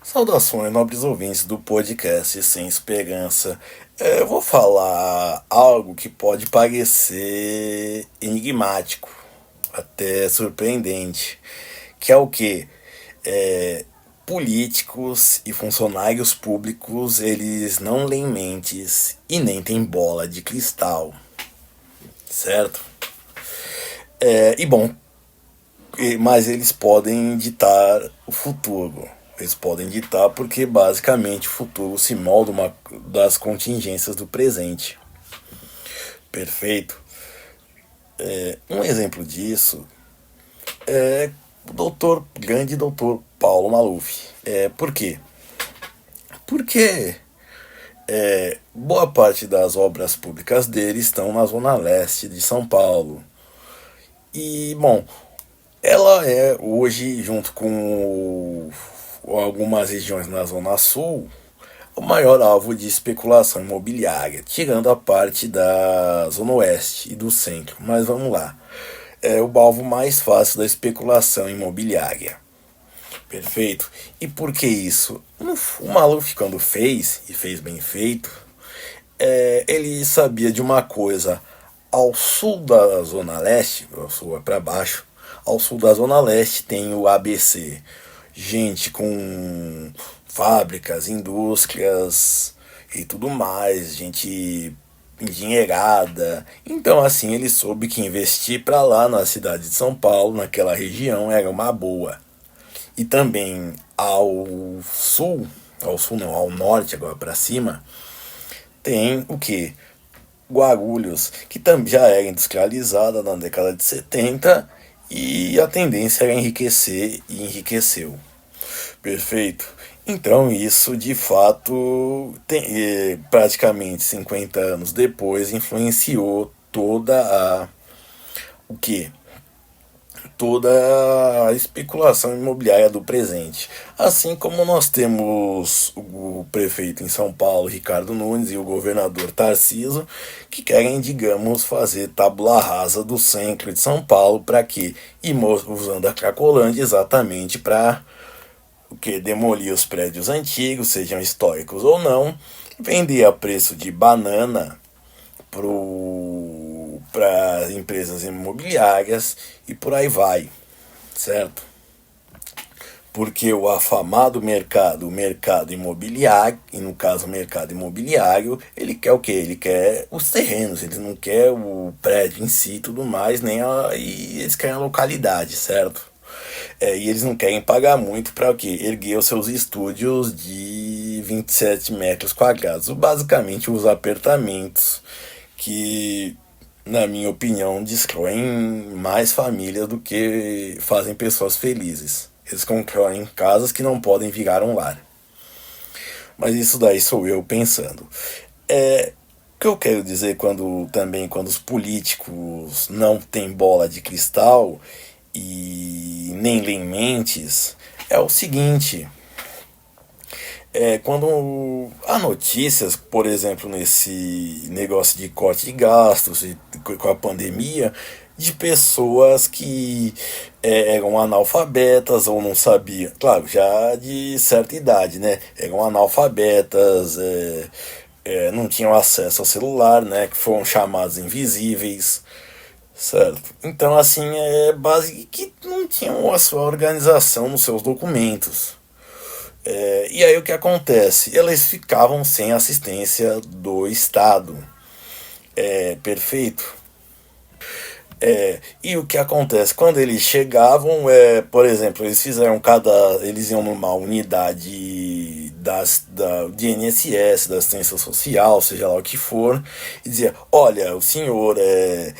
Saudações, nobres ouvintes do podcast Sem Esperança. Eu vou falar algo que pode parecer enigmático, até surpreendente, que é o que? Políticos e funcionários públicos, eles não leem mentes e nem têm bola de cristal, certo? E bom, mas eles podem ditar o futuro. Eles podem ditar porque basicamente o futuro se molda das contingências do presente. Perfeito. Um exemplo disso é o grande doutor Paulo Maluf. Por quê? Porque boa parte das obras públicas dele estão na zona leste de São Paulo. E, bom, ela é hoje, junto com algumas regiões na Zona Sul, o maior alvo de especulação imobiliária, tirando a parte da Zona Oeste e do Centro. Mas vamos lá. É o alvo mais fácil da especulação imobiliária. Perfeito. E por que isso? O Maluf, quando fez, e fez bem feito, ele sabia de uma coisa. Ao sul da Zona Leste, ao sul é para baixo, ao sul da Zona Leste tem o ABC. Gente com fábricas, indústrias e tudo mais, gente endinheirada. Então, assim, ele soube que investir para lá na cidade de São Paulo, naquela região, era uma boa. E também ao sul não, ao norte, agora para cima, tem o que? Guarulhos, que também já era industrializada na década de 70 e a tendência era enriquecer e enriqueceu. Perfeito. Então isso de fato praticamente 50 anos depois influenciou o que? Toda a especulação imobiliária do presente. Assim como nós temos o prefeito em São Paulo, Ricardo Nunes, e o governador Tarcísio, que querem, digamos, fazer tábula rasa do centro de São Paulo para quê? E usando a Cracolândia exatamente para o que? Demolir os prédios antigos, sejam históricos ou não, vender a preço de banana para empresas imobiliárias e por aí vai, certo? Porque o afamado mercado, o mercado imobiliário, e no caso o mercado imobiliário, ele quer o quê? Ele quer os terrenos, ele não quer o prédio em si e tudo mais, e eles querem a localidade, certo? E eles não querem pagar muito para o quê? Erguer os seus estúdios de 27 metros quadrados, basicamente os apartamentos que, na minha opinião, destroem mais famílias do que fazem pessoas felizes. Eles constroem casas que não podem virar um lar. Mas isso daí sou eu pensando. O que eu quero dizer quando os políticos não têm bola de cristal e nem leem mentes, é o seguinte. Quando há notícias, por exemplo, nesse negócio de corte de gastos e com a pandemia, de pessoas que eram analfabetas ou não sabiam, claro, já de certa idade, né? Eram analfabetas, não tinham acesso ao celular, né? Que foram chamados invisíveis, certo? Então, assim, é base que não tinham a sua organização nos seus documentos. E aí o que acontece? Eles ficavam sem assistência do Estado. Perfeito? E o que acontece? Quando eles chegavam, por exemplo, eles iam numa unidade de INSS, da assistência social, seja lá o que for, e dizia, olha, o senhor é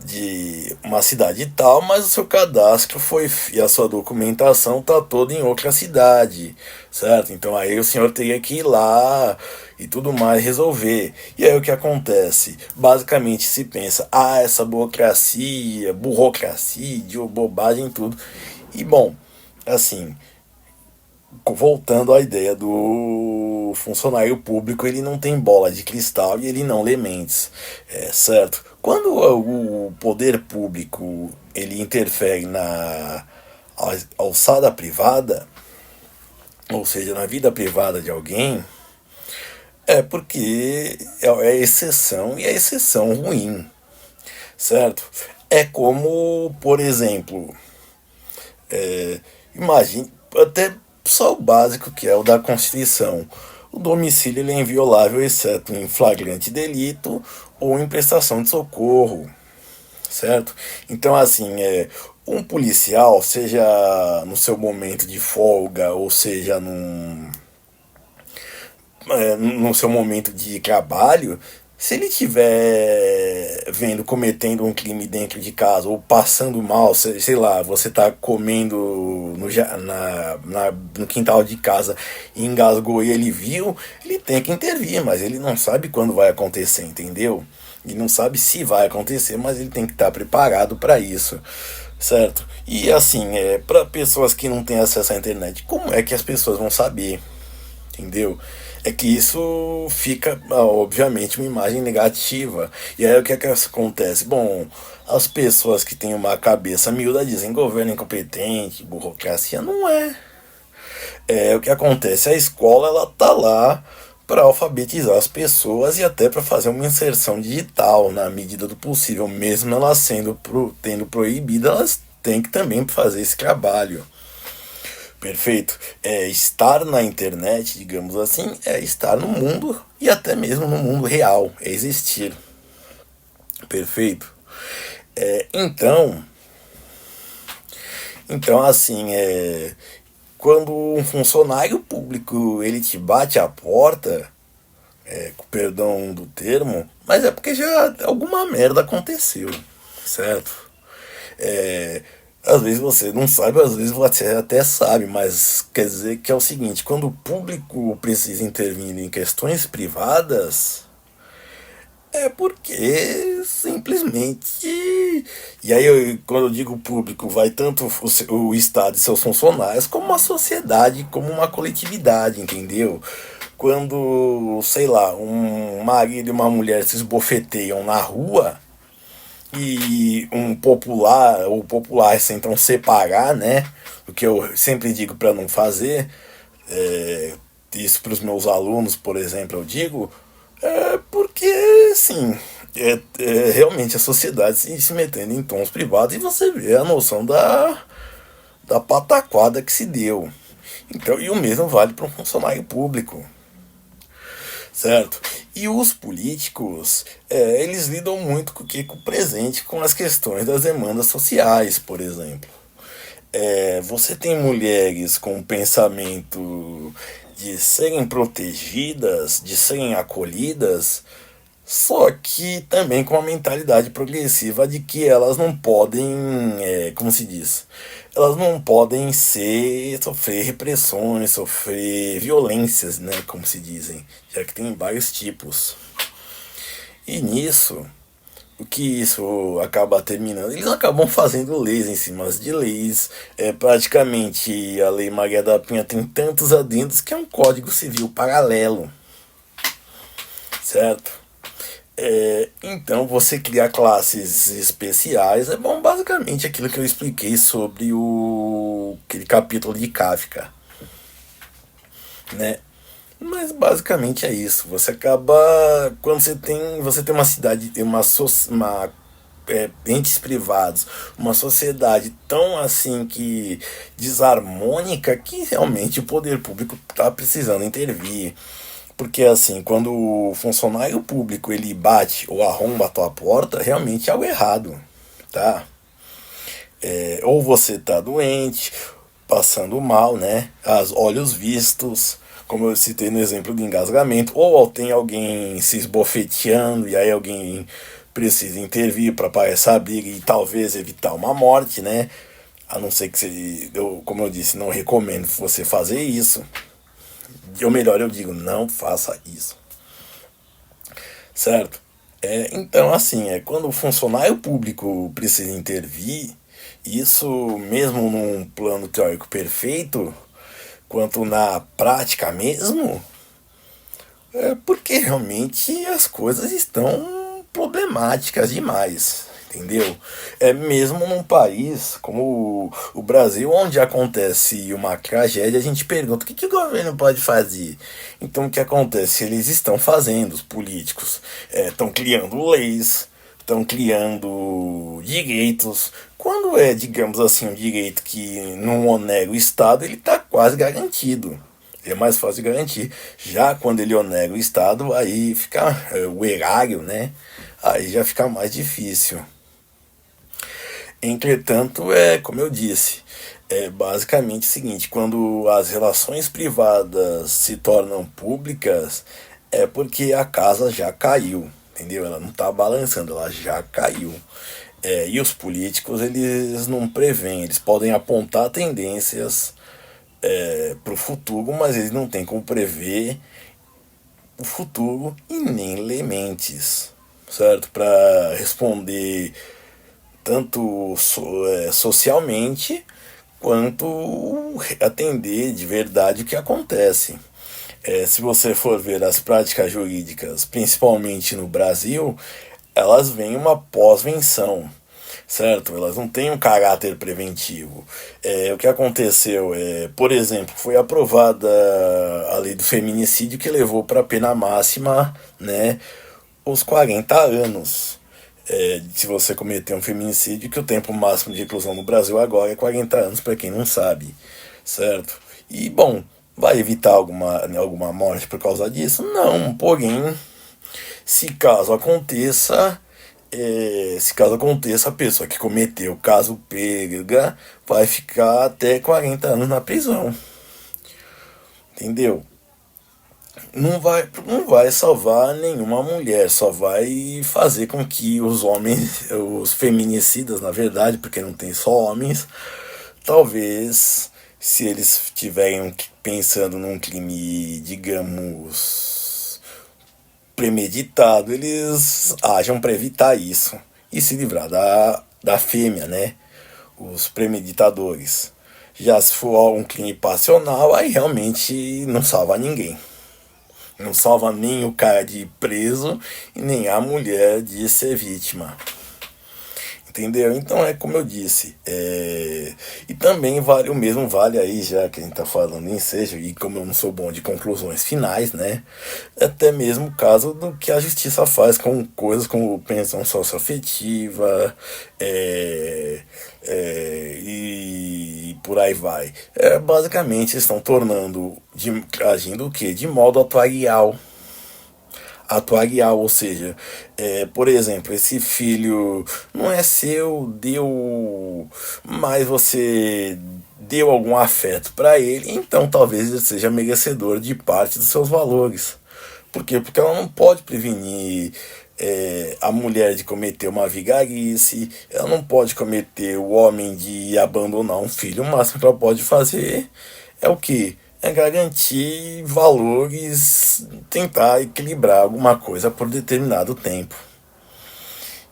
de uma cidade tal, mas o seu cadastro foi e a sua documentação tá toda em outra cidade, certo? Então aí o senhor teria que ir lá e tudo mais resolver. E aí o que acontece? Basicamente se pensa, essa burocracia, bobagem tudo. E bom, assim, voltando à ideia do funcionário público, ele não tem bola de cristal e ele não lê mentes, certo? Quando o poder público ele interfere na alçada privada, ou seja, na vida privada de alguém, é porque é exceção e é exceção ruim, certo? É como, por exemplo, imagine, até só o básico que é o da Constituição. O domicílio ele é inviolável, exceto em flagrante delito ou em prestação de socorro, certo? Então, assim, um policial, seja no seu momento de folga, ou seja, no seu momento de trabalho, se ele estiver vendo cometendo um crime dentro de casa ou passando mal, sei lá, você tá comendo no quintal de casa e engasgou e ele viu, ele tem que intervir, mas ele não sabe quando vai acontecer, entendeu? Ele não sabe se vai acontecer, mas ele tem que estar preparado para isso, certo? E assim, para pessoas que não têm acesso à internet, como é que as pessoas vão saber? Entendeu? É que isso fica, obviamente, uma imagem negativa. E aí o que é que acontece? Bom, as pessoas que têm uma cabeça miúda dizem governo incompetente, burocracia. Não é. É o que acontece. A escola ela tá lá para alfabetizar as pessoas e até para fazer uma inserção digital na medida do possível, mesmo elas tendo proibida, elas têm que também fazer esse trabalho. Perfeito. É estar na internet, digamos assim, é estar no mundo e até mesmo no mundo real, é existir. Perfeito. É, então assim, quando um funcionário público ele te bate a porta, com perdão do termo, mas é porque já alguma merda aconteceu, certo? É, às vezes você não sabe, às vezes você até sabe, mas quer dizer que é o seguinte, quando o público precisa intervir em questões privadas, é porque simplesmente. E aí, quando eu digo público, vai tanto o Estado e seus funcionários, como a sociedade, como uma coletividade, entendeu? Quando, sei lá, um marido e uma mulher se esbofeteiam na rua e um popular ou populares tentam separar, né? O que eu sempre digo para não fazer, é, isso para os meus alunos, por exemplo, eu digo, porque, sim, realmente a sociedade se metendo em tons privados e você vê a noção da pataquada que se deu. Então, e o mesmo vale para um funcionário público, certo? E os políticos, eles lidam muito com o presente, com as questões das demandas sociais, por exemplo. Você tem mulheres com o pensamento de serem protegidas, de serem acolhidas, só que também com a mentalidade progressiva de que elas não podem, como se diz, elas não podem sofrer repressões, sofrer violências, né, como se dizem, já que tem vários tipos. E nisso, o que isso acaba terminando? Eles acabam fazendo leis em cima de leis. Praticamente a Lei Maria da Penha tem tantos adendos que é um código civil paralelo, certo? Então você criar classes especiais é bom, basicamente aquilo que eu expliquei sobre aquele capítulo de Kafka, né? Mas basicamente é isso. Você acaba quando você tem uma cidade, tem entes privados, uma sociedade tão assim que desarmônica que realmente o poder público está precisando intervir. Porque assim, quando o funcionário público ele bate ou arromba a tua porta, realmente é algo errado, tá? Ou você tá doente, passando mal, né? Olhos vistos, como eu citei no exemplo do engasgamento, ou tem alguém se esbofeteando e aí alguém precisa intervir para parar essa briga e talvez evitar uma morte, né? A não ser que como eu disse, não recomendo você fazer isso. Ou melhor, eu digo, não faça isso. Certo? Então, assim, quando o funcionário público precisa intervir, isso mesmo num plano teórico perfeito, quanto na prática mesmo, porque realmente as coisas estão problemáticas demais, Entendeu? É mesmo num país como o Brasil, onde acontece uma tragédia, a gente pergunta o que o governo pode fazer. Então o que acontece? Eles estão fazendo, os políticos estão criando leis, estão criando direitos. Quando é, digamos assim, um direito que não onera o Estado, ele está quase garantido. É mais fácil de garantir. Já quando ele onera o Estado, aí fica o erário, né? Aí já fica mais difícil. Entretanto, como eu disse, é basicamente o seguinte: quando as relações privadas se tornam públicas, é porque a casa já caiu, entendeu? Ela não está balançando, ela já caiu. E os políticos, eles não preveem, eles podem apontar tendências para o futuro, mas eles não têm como prever o futuro e nem ler mentes, certo? Para responder tanto socialmente quanto atender de verdade o que acontece. Se você for ver as práticas jurídicas, principalmente no Brasil, elas vêm uma pós-venção, certo? Elas não têm um caráter preventivo. O que aconteceu por exemplo, foi aprovada a lei do feminicídio que levou para a pena máxima, né, os 40 anos. Se você cometer um feminicídio, que o tempo máximo de reclusão no Brasil agora é 40 anos, para quem não sabe, certo? E, bom, vai evitar alguma morte por causa disso? Não, porém, se caso aconteça, a pessoa que cometeu o caso pega, vai ficar até 40 anos na prisão, entendeu? Não vai salvar nenhuma mulher, só vai fazer com que os homens, os feminicidas, na verdade, porque não tem só homens, talvez, se eles estiverem pensando num crime, digamos, premeditado, eles ajam para evitar isso e se livrar da fêmea, né? Os premeditadores. Já se for um crime passional, aí realmente não salva ninguém. Não salva nem o cara de ir preso e nem a mulher de ser vítima. Entendeu? Então é como eu disse. E também vale o mesmo, vale aí, já que a gente tá falando em seja, e como eu não sou bom de conclusões finais, né? Até mesmo o caso do que a justiça faz com coisas como pensão socioafetiva, e por aí vai. Basicamente eles estão tornando, agindo o quê? De modo atuarial, ou seja, por exemplo, esse filho não é seu, deu, mas você deu algum afeto para ele, então talvez ele seja merecedor de parte dos seus valores. Por quê? Porque ela não pode prevenir a mulher de cometer uma vigarice, ela não pode cometer o homem de abandonar um filho. O máximo que ela pode fazer é o que? É garantir valores, tentar equilibrar alguma coisa por determinado tempo.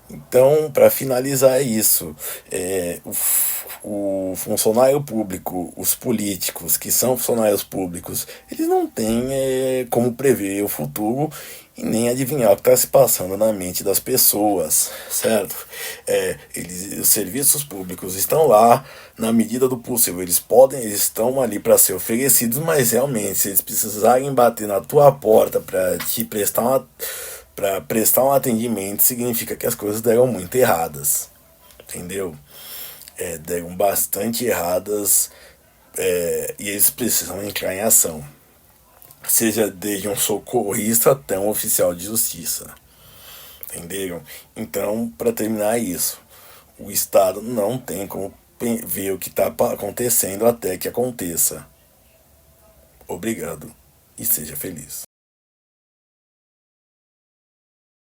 Então, para finalizar, é isso. O funcionário público, os políticos que são funcionários públicos, eles não têm como prever o futuro e nem adivinhar o que está se passando na mente das pessoas, certo? Os serviços públicos estão lá na medida do possível, eles estão ali para ser oferecidos, mas realmente, se eles precisarem bater na tua porta para prestar um atendimento, significa que as coisas deram muito erradas, entendeu? Deram bastante erradas, e eles precisam entrar em ação, seja desde um socorrista até um oficial de justiça, entenderam? Então, para terminar isso, o Estado não tem como ver o que está acontecendo até que aconteça. Obrigado e seja feliz.